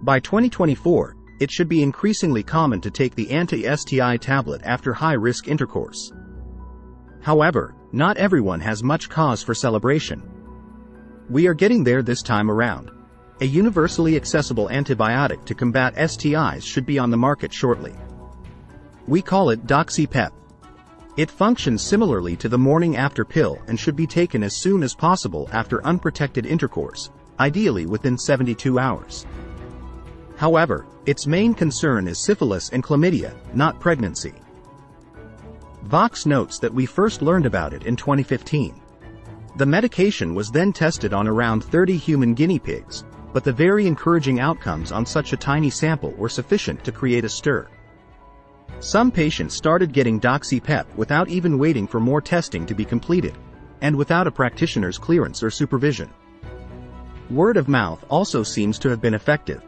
By 2024, it should be increasingly common to take the anti-STI tablet after high-risk intercourse. However, not everyone has much cause for celebration. We are getting there this time around. A universally accessible antibiotic to combat STIs should be on the market shortly. We call it doxyPEP. It functions similarly to the morning-after pill and should be taken as soon as possible after unprotected intercourse, ideally within 72 hours. However, its main concern is syphilis and chlamydia, not pregnancy. Vox notes that we first learned about it in 2015. The medication was then tested on around 30 human guinea pigs, but the very encouraging outcomes on such a tiny sample were sufficient to create a stir. Some patients started getting doxyPEP without even waiting for more testing to be completed, and without a practitioner's clearance or supervision. Word of mouth also seems to have been effective.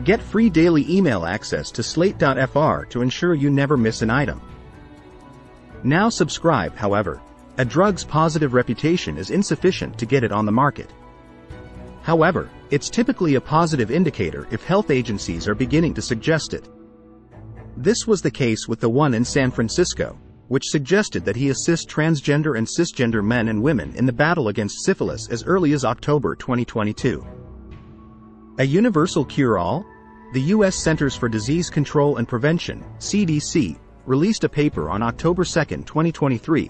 Get free daily email access to slate.fr to ensure you never miss an item. Now subscribe, however. A drug's positive reputation is insufficient to get it on the market. However, it's typically a positive indicator if health agencies are beginning to suggest it. This was the case with the one in San Francisco, which suggested that he assist transgender and cisgender men and women in the battle against syphilis as early as October 2022. A universal cure-all? The U.S. Centers for Disease Control and Prevention, CDC, released a paper on October 2, 2023,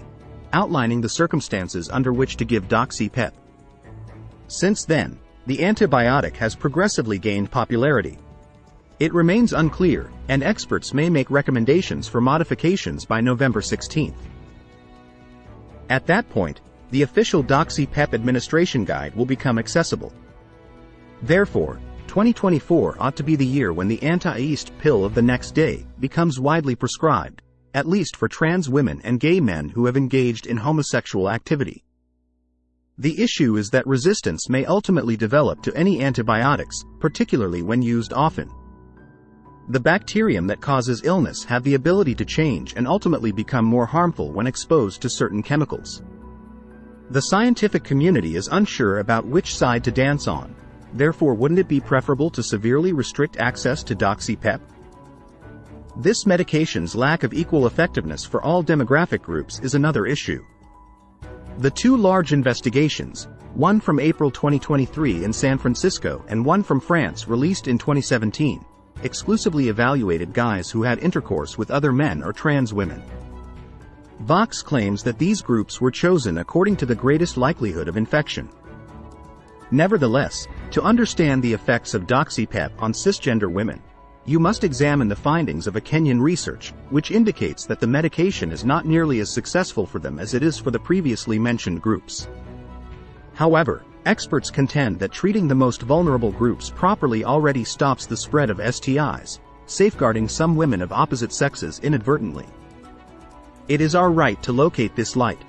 outlining the circumstances under which to give doxyPEP. Since then, the antibiotic has progressively gained popularity. It remains unclear, and experts may make recommendations for modifications by November 16. At that point, the official doxyPEP administration guide will become accessible. Therefore, 2024 ought to be the year when the anti-yeast pill of the next day becomes widely prescribed, at least for trans women and gay men who have engaged in homosexual activity. The issue is that resistance may ultimately develop to any antibiotics, particularly when used often. The bacterium that causes illness have the ability to change and ultimately become more harmful when exposed to certain chemicals. The scientific community is unsure about which side to dance on. Therefore, wouldn't it be preferable to severely restrict access to doxyPEP? This medication's lack of equal effectiveness for all demographic groups is another issue. The two large investigations, one from April 2023 in San Francisco and one from France released in 2017, exclusively evaluated guys who had intercourse with other men or trans women. Vox claims that these groups were chosen according to the greatest likelihood of infection. Nevertheless, to understand the effects of doxyPEP on cisgender women, you must examine the findings of a Kenyan research, which indicates that the medication is not nearly as successful for them as it is for the previously mentioned groups. However, experts contend that treating the most vulnerable groups properly already stops the spread of STIs, safeguarding some women of opposite sexes inadvertently. It is our right to locate this light.